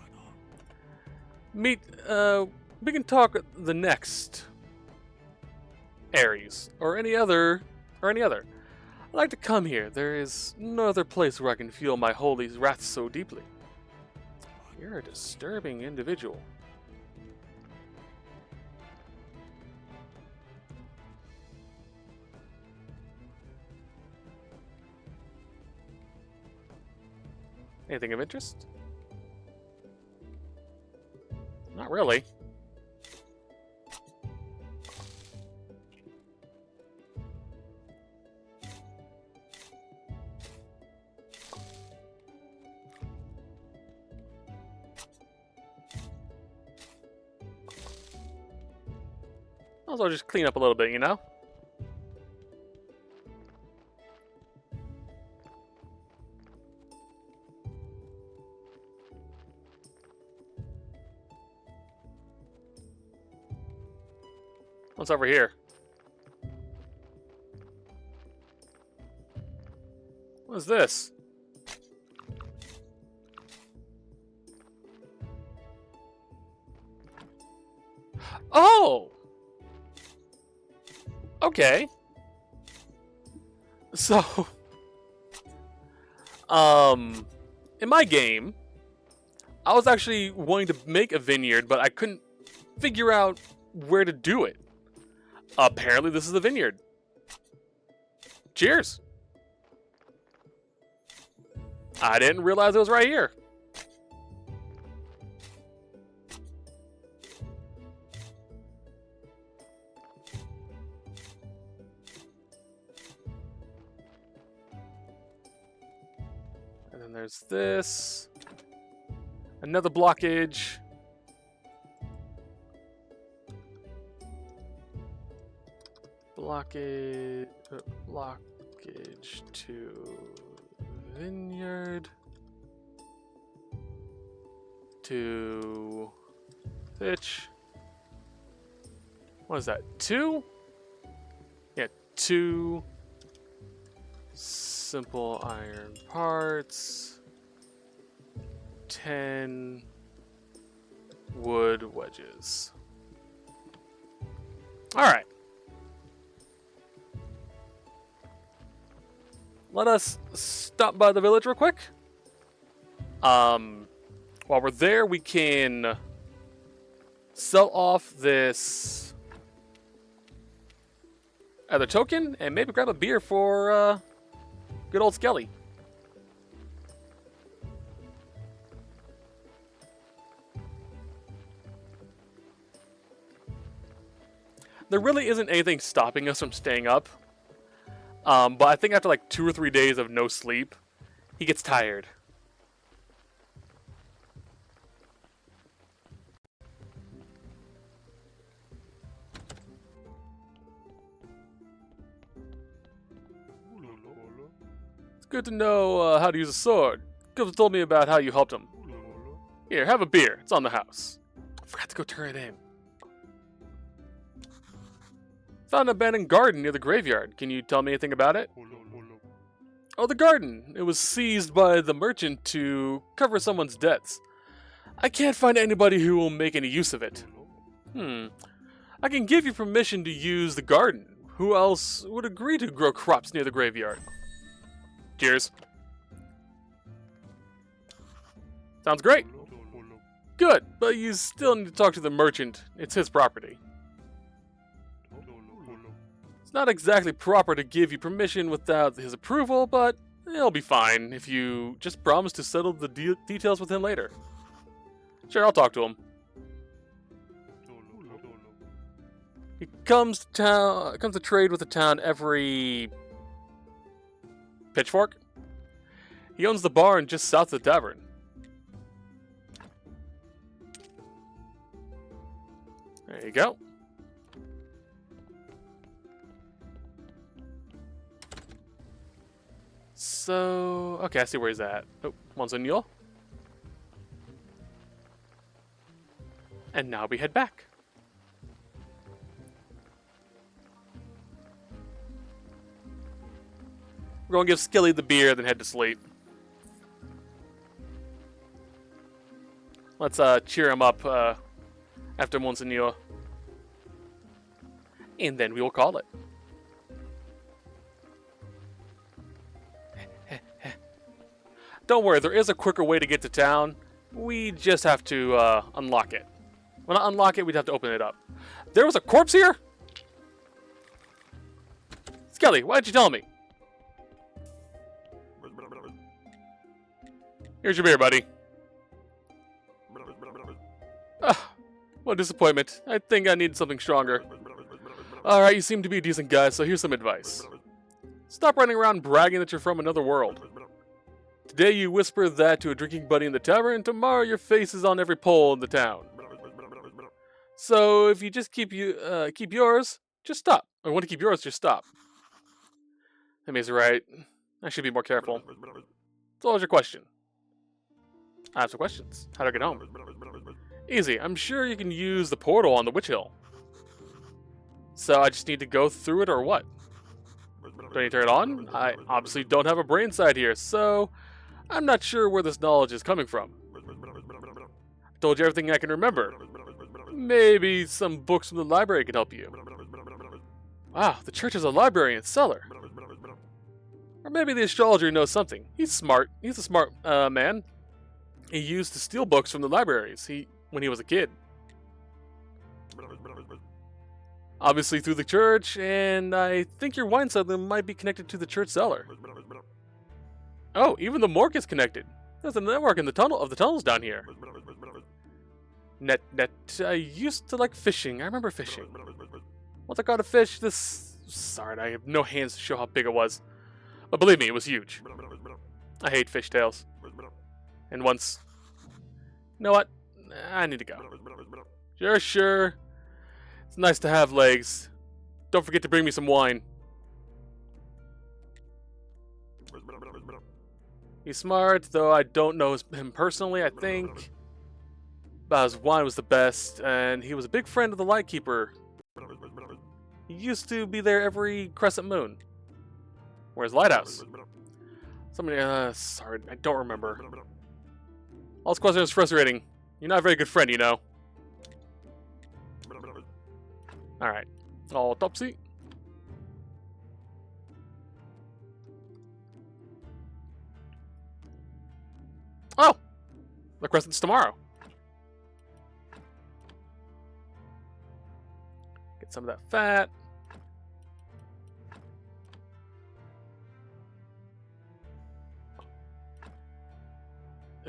We can talk the next Aries, or any other. I like to come here. There is no other place where I can feel my holy wrath so deeply. You're a disturbing individual. Anything of interest? Not really. Also, just clean up a little bit, you know? What's over here? What is this? Oh! Okay. So, in my game, I was actually wanting to make a vineyard, but I couldn't figure out where to do it. Apparently, this is the vineyard. Cheers. I didn't realize it was right here. And then there's this. Another blockage. Blockage to vineyard to pitch. What is that? 2? Yeah, 2 simple iron parts, 10 wood wedges. All right. Let us stop by the village real quick. While we're there, we can sell off this other token and maybe grab a beer for good old Skelly. There really isn't anything stopping us from staying up. But I think after like 2 or 3 days of no sleep, he gets tired. It's good to know how to use a sword. Gilda told me about how you helped him. Here, have a beer. It's on the house. I forgot to go turn it in. Found an abandoned garden near the graveyard. Can you tell me anything about it? Oh, the garden. It was seized by the merchant to cover someone's debts. I can't find anybody who will make any use of it. I can give you permission to use the garden. Who else would agree to grow crops near the graveyard? Cheers. Sounds great. Good, but you still need to talk to the merchant. It's his property. It's not exactly proper to give you permission without his approval, but it'll be fine if you just promise to settle the details with him later. Sure, I'll talk to him. He comes to trade with the town every pitchfork. He owns the barn just south of the tavern. There you go. So, okay, I see where he's at. Oh, Monsignor. And now we head back. We're going to give Skilly the beer, then head to sleep. Let's cheer him up after Monsignor. And then we will call it. Don't worry, there is a quicker way to get to town. We just have to unlock it. Well, not unlock it, we'd have to open it up. There was a corpse here? Skelly, why didn't you tell me? Here's your beer, buddy. What a disappointment. I think I need something stronger. Alright, you seem to be a decent guy, so here's some advice. Stop running around bragging that you're from another world. Today you whisper that to a drinking buddy in the tavern, tomorrow your face is on every pole in the town. So if you just keep yours, just stop. Or want to keep yours, just stop. That means right. I should be more careful. So what was your question? I have some questions. How do I get home? Easy. I'm sure you can use the portal on the Witch Hill. So I just need to go through it or what? Do I need to turn it on? I obviously don't have a brain side here, so I'm not sure where this knowledge is coming from. I told you everything I can remember. Maybe some books from the library could help you. Wow, the church has a library in its cellar. Or maybe the astrologer knows something. He's smart. He's a smart man. He used to steal books from the libraries when he was a kid. Obviously through the church, and I think your wine cellar might be connected to the church cellar. Oh, even the morgue is connected. There's a network in the tunnels down here. Net. I used to like fishing. I remember fishing. Once I caught a fish, sorry, I have no hands to show how big it was. But believe me, it was huge. I hate fishtails. And once... You know what? I need to go. Sure. It's nice to have legs. Don't forget to bring me some wine. He's smart, though I don't know him personally, I think. But his wine was the best, and he was a big friend of the Lightkeeper. He used to be there every crescent moon. Where's Lighthouse? Somebody, sorry, I don't remember. All this question is frustrating. You're not a very good friend, you know. Alright. Autopsy. Oh! The crescent's tomorrow. Get some of that fat.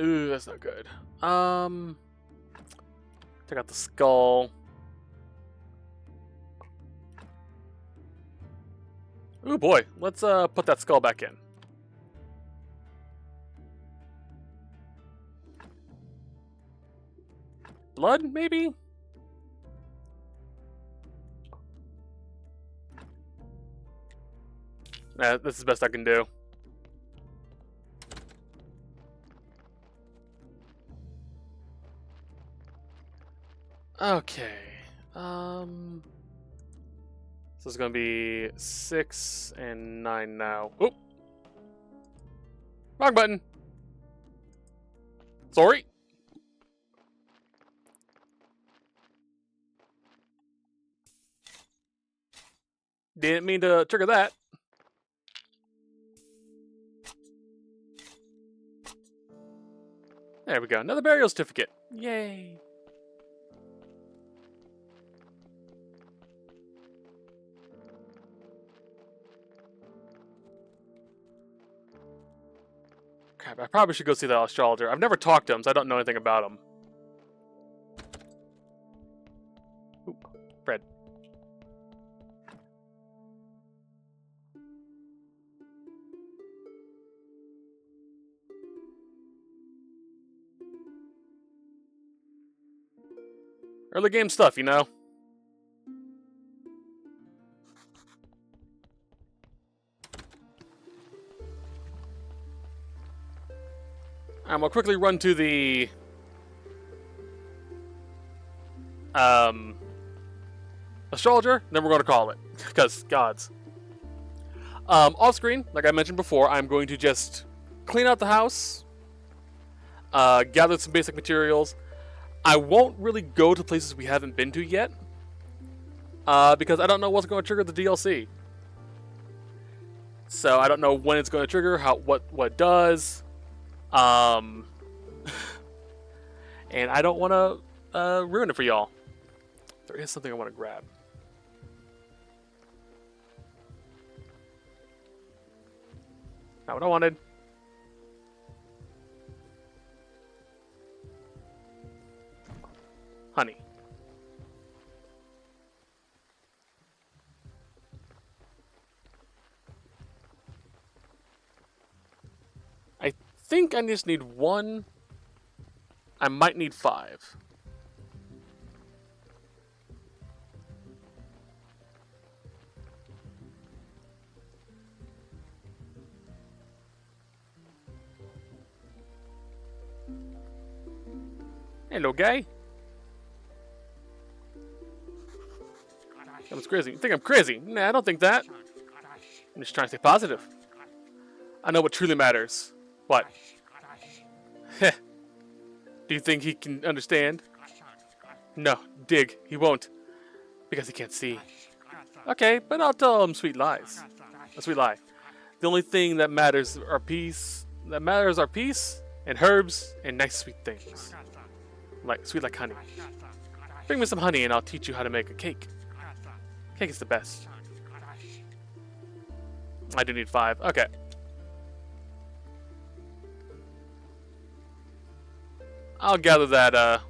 Ooh, that's not good. Take out the skull. Ooh boy, let's put that skull back in. Blood, maybe? Nah, this is the best I can do. Okay. So it's gonna be 6 and 9 now. Oop! Wrong button! Sorry! Didn't mean to trigger that. There we go. Another burial certificate. Yay. Crap, I probably should go see the astrologer. I've never talked to him, so I don't know anything about him. Ooh, bread. Early game stuff, you know? I'm gonna quickly run to the astrologer, then we're gonna call it. Because gods. Off screen, like I mentioned before, I'm going to just clean out the house, gather some basic materials. I won't really go to places we haven't been to yet, because I don't know what's going to trigger the DLC. So I don't know when it's going to trigger, what it does, and I don't want to ruin it for y'all. There is something I want to grab. Not what I wanted. Honey. I think I just need 1. I might need 5. Hello, guy. That was crazy. You think I'm crazy? Nah, I don't think that. I'm just trying to stay positive. I know what truly matters. What? Heh. Do you think he can understand? No, dig. He won't. Because he can't see. Okay, but I'll tell him sweet lies. A sweet lie. The only thing that matters are peace. That matters are peace and herbs and nice sweet things. Like sweet like honey. Bring me some honey and I'll teach you how to make a cake. Cake is the best. I do need 5. Okay. I'll gather that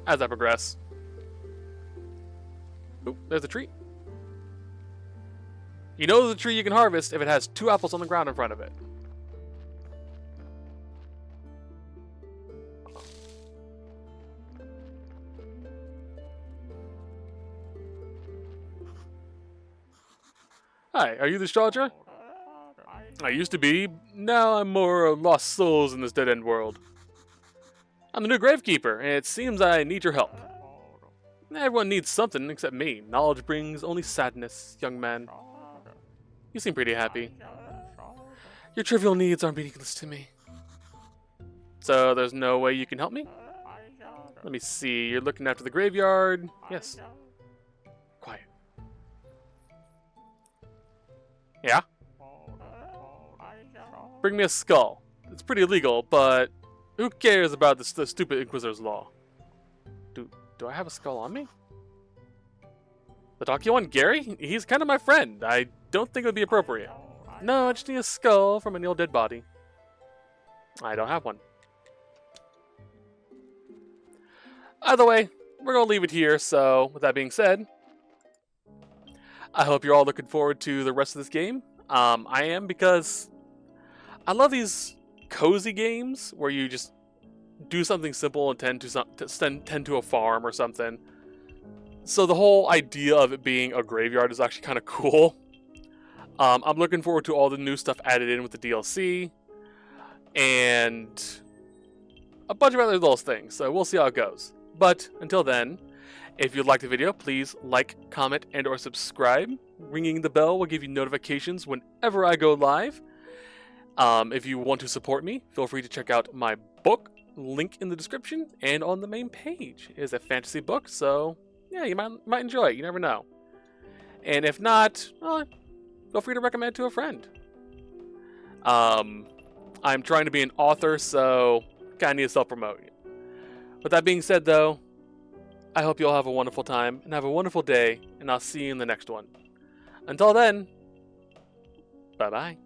as I progress. Oop, there's a tree. You know there's a tree you can harvest if it has 2 apples on the ground in front of it. Hi, are you the astrologer? I used to be. Now I'm more lost souls in this dead-end world. I'm the new gravekeeper, and it seems I need your help. Everyone needs something except me. Knowledge brings only sadness, young man. You seem pretty happy. Your trivial needs are meaningless to me. So there's no way you can help me? Let me see. You're looking after the graveyard. Yes. Quiet. Yeah? Bring me a skull. It's pretty illegal, but who cares about the stupid Inquisitor's law? Do I have a skull on me? The talkie one, Gary? He's kind of my friend. I don't think it would be appropriate. No, I just need a skull from an ill dead body. I don't have one. Either way, we're going to leave it here, so with that being said, I hope you're all looking forward to the rest of this game. I am, because I love these cozy games where you just do something simple and tend to a farm or something. So the whole idea of it being a graveyard is actually kind of cool. I'm looking forward to all the new stuff added in with the DLC and a bunch of other little things. So we'll see how it goes. But until then, if you liked the video, please like, comment, and or subscribe. Ringing the bell will give you notifications whenever I go live. If you want to support me, feel free to check out my book, link in the description, and on the main page. It is a fantasy book, so yeah, you might enjoy it. You never know. And if not, well, feel free to recommend it to a friend. I'm trying to be an author, so kind of need to self-promote. With that being said, though, I hope you all have a wonderful time and have a wonderful day, and I'll see you in the next one. Until then, bye-bye.